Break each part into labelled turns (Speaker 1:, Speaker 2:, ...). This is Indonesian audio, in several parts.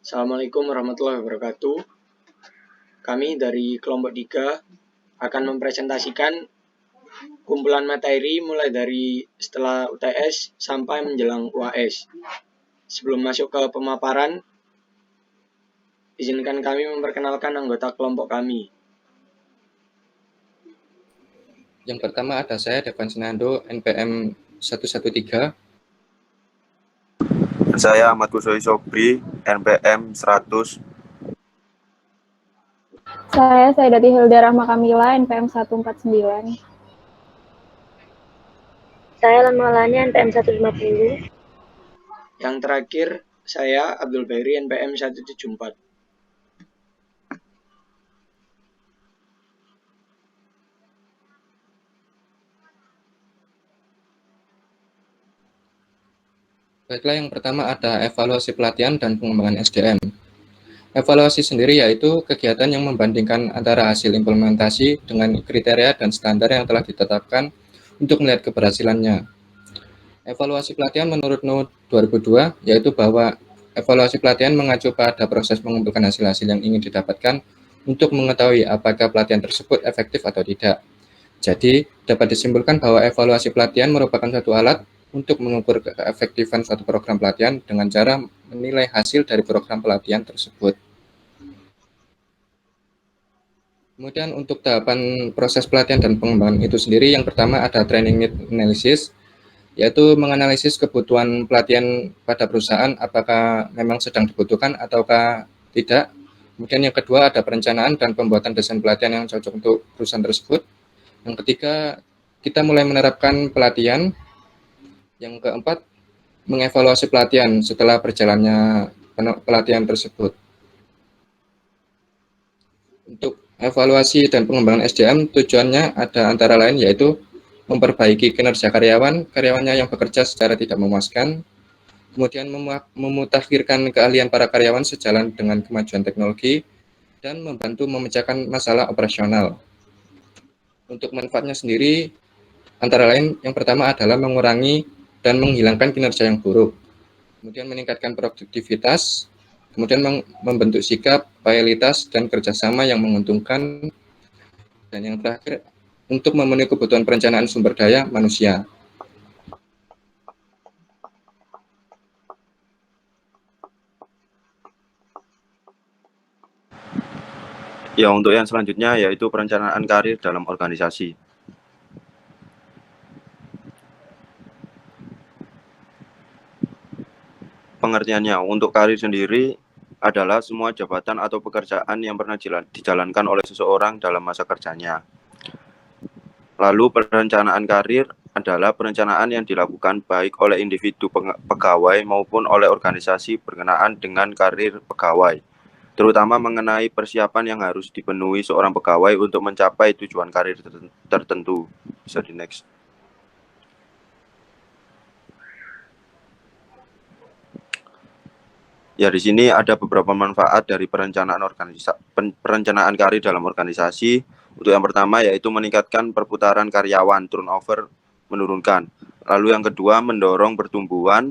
Speaker 1: Assalamualaikum warahmatullahi wabarakatuh. Kami dari kelompok 3 akan mempresentasikan kumpulan materi mulai dari setelah UTS sampai menjelang UAS. Sebelum masuk ke pemaparan, izinkan kami memperkenalkan anggota kelompok kami.
Speaker 2: Yang pertama ada saya, Devan Sinando, NPM 113.
Speaker 3: Saya Ahmad Kusoi Sobri, NPM 100.
Speaker 4: Saya Saidati Hilda Rahma Kamila, NPM 149.
Speaker 5: Saya Lamalanya, NPM 150.
Speaker 1: Yang terakhir, saya Abdul Bairi, NPM 174.
Speaker 2: Baiklah, yang pertama ada evaluasi pelatihan dan pengembangan SDM. Evaluasi sendiri yaitu kegiatan yang membandingkan antara hasil implementasi dengan kriteria dan standar yang telah ditetapkan untuk melihat keberhasilannya. Evaluasi pelatihan menurut NU 2002 yaitu bahwa evaluasi pelatihan mengacu pada proses mengumpulkan hasil-hasil yang ingin didapatkan untuk mengetahui apakah pelatihan tersebut efektif atau tidak. Jadi, dapat disimpulkan bahwa evaluasi pelatihan merupakan satu alat untuk mengukur keefektifan suatu program pelatihan dengan cara menilai hasil dari program pelatihan tersebut. Kemudian untuk tahapan proses pelatihan dan pengembangan itu sendiri, yang pertama ada training need analysis, yaitu menganalisis kebutuhan pelatihan pada perusahaan apakah memang sedang dibutuhkan ataukah tidak. Kemudian yang kedua ada perencanaan dan pembuatan desain pelatihan yang cocok untuk perusahaan tersebut. Yang ketiga, kita mulai menerapkan pelatihan. Yang keempat, mengevaluasi pelatihan setelah berjalannya pelatihan tersebut. Untuk evaluasi dan pengembangan SDM, tujuannya ada antara lain yaitu memperbaiki kinerja karyawannya yang bekerja secara tidak memuaskan, kemudian memutakhirkan keahlian para karyawan sejalan dengan kemajuan teknologi, dan membantu memecahkan masalah operasional. Untuk manfaatnya sendiri, antara lain yang pertama adalah mengurangi dan menghilangkan kinerja yang buruk, kemudian meningkatkan produktivitas, kemudian membentuk sikap, loyalitas, dan kerjasama yang menguntungkan, dan yang terakhir, untuk memenuhi kebutuhan perencanaan sumber daya manusia.
Speaker 3: Ya, untuk yang selanjutnya yaitu perencanaan karir dalam organisasi. Pengertiannya, untuk karir sendiri adalah semua jabatan atau pekerjaan yang pernah dijalankan oleh seseorang dalam masa kerjanya. Lalu perencanaan karir adalah perencanaan yang dilakukan baik oleh individu pegawai maupun oleh organisasi berkenaan dengan karir pegawai, terutama mengenai persiapan yang harus dipenuhi seorang pegawai untuk mencapai tujuan karir tertentu. Bisa di next. Ya, di sini ada beberapa manfaat dari perencanaan karir dalam organisasi. Untuk yang pertama yaitu meningkatkan perputaran karyawan, turnover menurunkan. Lalu yang kedua mendorong pertumbuhan.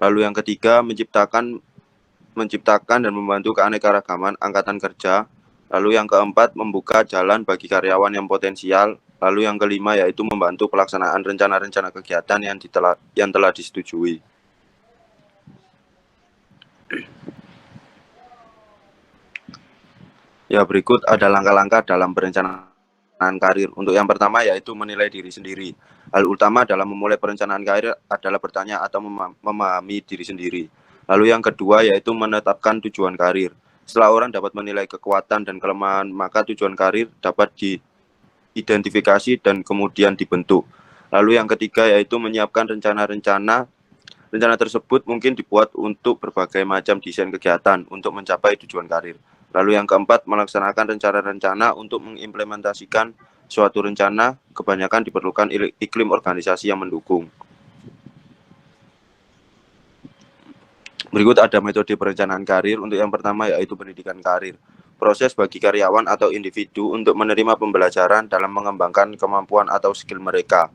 Speaker 3: Lalu yang ketiga menciptakan dan membantu keanekaragaman angkatan kerja. Lalu yang keempat membuka jalan bagi karyawan yang potensial. Lalu yang kelima yaitu membantu pelaksanaan rencana-rencana kegiatan yang telah disetujui. Ya, berikut ada langkah-langkah dalam perencanaan karir. Untuk yang pertama yaitu menilai diri sendiri. Hal utama dalam memulai perencanaan karir adalah bertanya atau memahami diri sendiri. Lalu yang kedua yaitu menetapkan tujuan karir. Setelah orang dapat menilai kekuatan dan kelemahan, maka tujuan karir dapat diidentifikasi dan kemudian dibentuk. Lalu yang ketiga yaitu menyiapkan rencana-rencana. Rencana tersebut mungkin dibuat untuk berbagai macam desain kegiatan untuk mencapai tujuan karir. Lalu yang keempat, melaksanakan rencana-rencana untuk mengimplementasikan suatu rencana, kebanyakan diperlukan iklim organisasi yang mendukung. Berikut ada metode perencanaan karir. Untuk yang pertama yaitu pendidikan karir. Proses bagi karyawan atau individu untuk menerima pembelajaran dalam mengembangkan kemampuan atau skill mereka.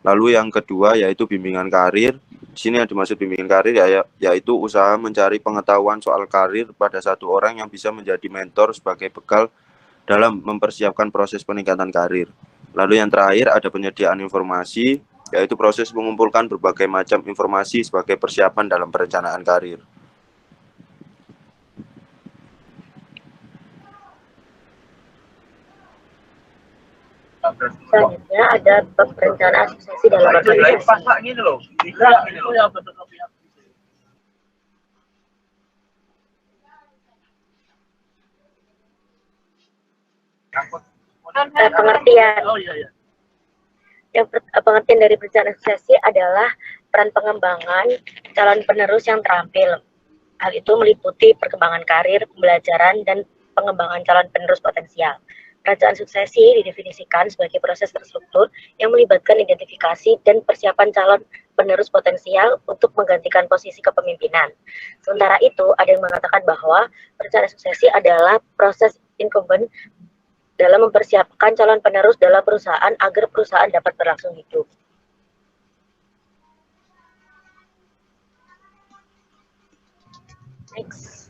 Speaker 3: Lalu yang kedua yaitu bimbingan karir. Di sini yang dimaksud bimbingan karir yaitu usaha mencari pengetahuan soal karir pada satu orang yang bisa menjadi mentor sebagai bekal dalam mempersiapkan proses peningkatan karir. Lalu yang terakhir ada penyediaan informasi, yaitu proses mengumpulkan berbagai macam informasi sebagai persiapan dalam perencanaan karir.
Speaker 5: Selanjutnya ada perencanaan suksesi dalam organisasi. Pengertian. Pengertian dari perencanaan suksesi adalah peran pengembangan calon penerus yang terampil. Hal itu meliputi perkembangan karir, pembelajaran, dan pengembangan calon penerus potensial. Perencanaan suksesi didefinisikan sebagai proses terstruktur yang melibatkan identifikasi dan persiapan calon penerus potensial untuk menggantikan posisi kepemimpinan. Sementara itu, ada yang mengatakan bahwa perencanaan suksesi adalah proses incumbent dalam mempersiapkan calon penerus dalam perusahaan agar perusahaan dapat berlangsung hidup. Next.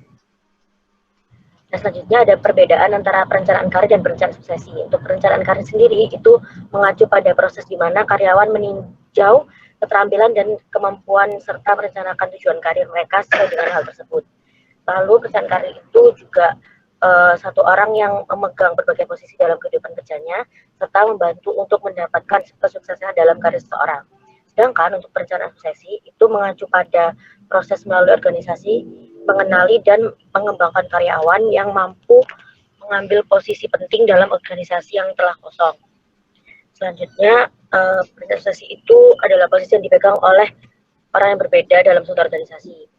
Speaker 5: Nah, selanjutnya ada perbedaan antara perencanaan karir dan perencanaan suksesi. Untuk perencanaan karir sendiri itu mengacu pada proses di mana karyawan meninjau keterampilan dan kemampuan serta merencanakan tujuan karir mereka sesuai dengan hal tersebut. Lalu perencanaan karir itu juga satu orang yang memegang berbagai posisi dalam kehidupan kerjanya serta membantu untuk mendapatkan kesuksesan dalam karir seseorang. Sedangkan untuk perencanaan suksesi itu mengacu pada proses melalui organisasi, mengenali dan mengembangkan karyawan yang mampu mengambil posisi penting dalam organisasi yang telah kosong. Selanjutnya, perencanaan suksesi itu adalah posisi yang dipegang oleh orang yang berbeda dalam suatu organisasi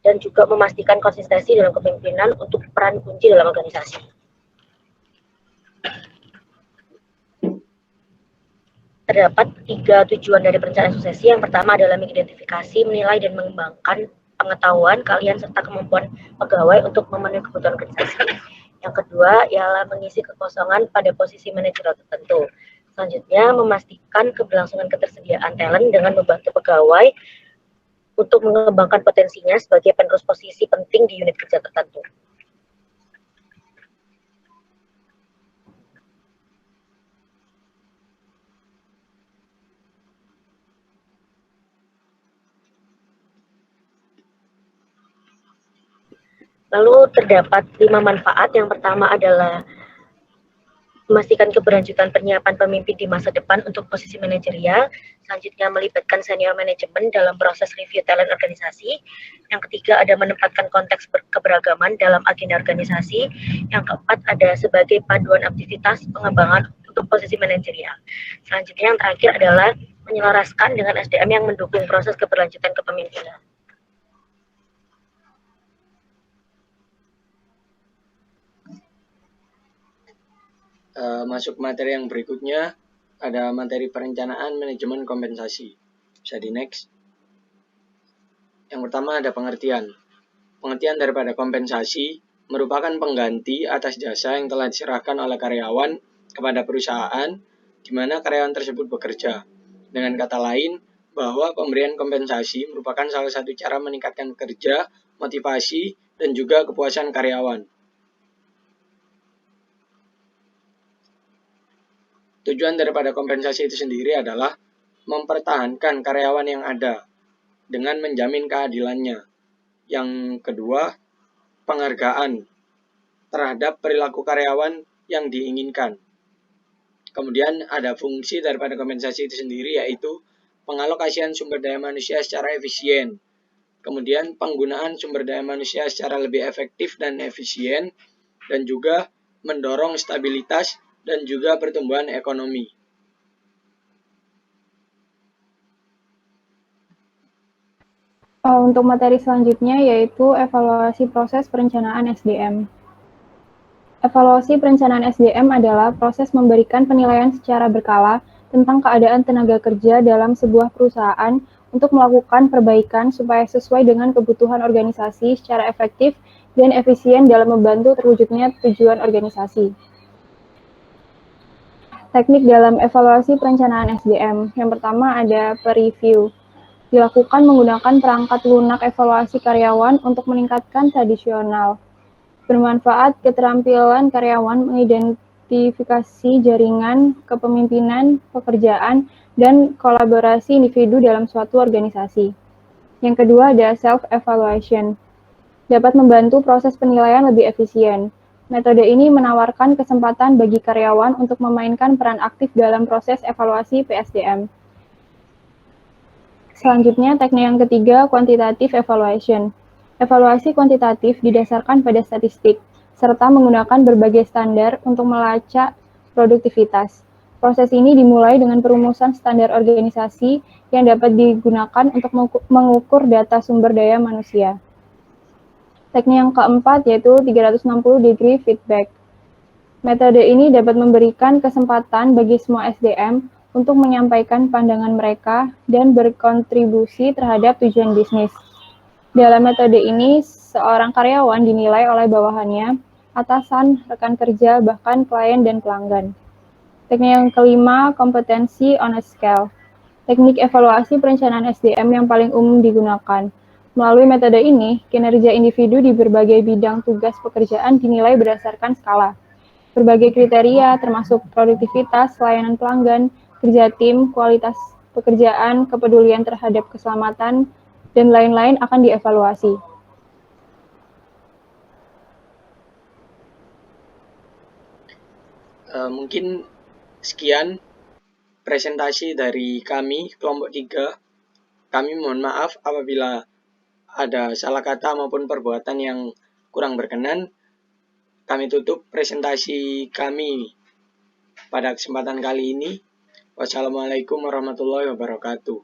Speaker 5: dan juga memastikan konsistensi dalam kepemimpinan untuk peran kunci dalam organisasi. Terdapat 3 tujuan dari perencanaan suksesi. Yang pertama adalah mengidentifikasi, menilai, dan mengembangkan pengetahuan, keahlian, serta kemampuan pegawai untuk memenuhi kebutuhan organisasi. Yang kedua ialah mengisi kekosongan pada posisi manajer tertentu. Selanjutnya, memastikan keberlangsungan ketersediaan talent dengan membantu pegawai untuk mengembangkan potensinya sebagai penerus posisi penting di unit kerja tertentu. Lalu terdapat 5 manfaat. Yang pertama adalah memastikan keberlanjutan penyiapan pemimpin di masa depan untuk posisi manajerial. Selanjutnya melibatkan senior manajemen dalam proses review talent organisasi. Yang ketiga ada menempatkan konteks keberagaman dalam agenda organisasi. Yang keempat ada sebagai panduan aktivitas pengembangan untuk posisi manajerial. Selanjutnya yang terakhir adalah menyelaraskan dengan SDM yang mendukung proses keberlanjutan kepemimpinan.
Speaker 1: Masuk materi yang berikutnya, ada materi perencanaan manajemen kompensasi. Bisa di next. Yang pertama ada pengertian. Pengertian daripada kompensasi merupakan pengganti atas jasa yang telah diserahkan oleh karyawan kepada perusahaan di mana karyawan tersebut bekerja. Dengan kata lain, bahwa pemberian kompensasi merupakan salah satu cara meningkatkan kerja, motivasi, dan juga kepuasan karyawan. Tujuan daripada kompensasi itu sendiri adalah mempertahankan karyawan yang ada dengan menjamin keadilannya. Yang kedua, penghargaan terhadap perilaku karyawan yang diinginkan. Kemudian ada fungsi daripada kompensasi itu sendiri yaitu pengalokasian sumber daya manusia secara efisien. Kemudian penggunaan sumber daya manusia secara lebih efektif dan efisien dan juga mendorong stabilitas dan juga pertumbuhan ekonomi.
Speaker 4: Untuk materi selanjutnya yaitu evaluasi proses perencanaan SDM. Evaluasi perencanaan SDM adalah proses memberikan penilaian secara berkala tentang keadaan tenaga kerja dalam sebuah perusahaan untuk melakukan perbaikan supaya sesuai dengan kebutuhan organisasi secara efektif dan efisien dalam membantu terwujudnya tujuan organisasi. Teknik dalam evaluasi perencanaan SDM. Yang pertama ada per-review. Dilakukan menggunakan perangkat lunak evaluasi karyawan untuk meningkatkan tradisional. Bermanfaat keterampilan karyawan mengidentifikasi jaringan kepemimpinan, pekerjaan, dan kolaborasi individu dalam suatu organisasi. Yang kedua ada self-evaluation. Dapat membantu proses penilaian lebih efisien. Metode ini menawarkan kesempatan bagi karyawan untuk memainkan peran aktif dalam proses evaluasi PSDM. Selanjutnya, teknik yang ketiga, quantitative evaluation. Evaluasi kuantitatif didasarkan pada statistik, serta menggunakan berbagai standar untuk melacak produktivitas. Proses ini dimulai dengan perumusan standar organisasi yang dapat digunakan untuk mengukur data sumber daya manusia. Teknik yang keempat yaitu 360 degree feedback. Metode ini dapat memberikan kesempatan bagi semua SDM untuk menyampaikan pandangan mereka dan berkontribusi terhadap tujuan bisnis. Dalam metode ini, seorang karyawan dinilai oleh bawahannya, atasan, rekan kerja, bahkan klien dan pelanggan. Teknik yang kelima, kompetensi on a scale. Teknik evaluasi perencanaan SDM yang paling umum digunakan. Melalui metode ini, kinerja individu di berbagai bidang tugas pekerjaan dinilai berdasarkan skala. Berbagai kriteria termasuk produktivitas, layanan pelanggan, kerja tim, kualitas pekerjaan, kepedulian terhadap keselamatan, dan lain-lain akan dievaluasi.
Speaker 1: Mungkin sekian presentasi dari kami, kelompok 3. Kami mohon maaf apabila ada salah kata maupun perbuatan yang kurang berkenan. Kami tutup presentasi kami pada kesempatan kali ini. Wassalamualaikum warahmatullahi wabarakatuh.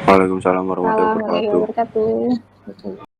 Speaker 3: Waalaikumsalam warahmatullahi
Speaker 4: Assalamualaikum
Speaker 3: wabarakatuh.
Speaker 4: warahmatullahi wabarakatuh.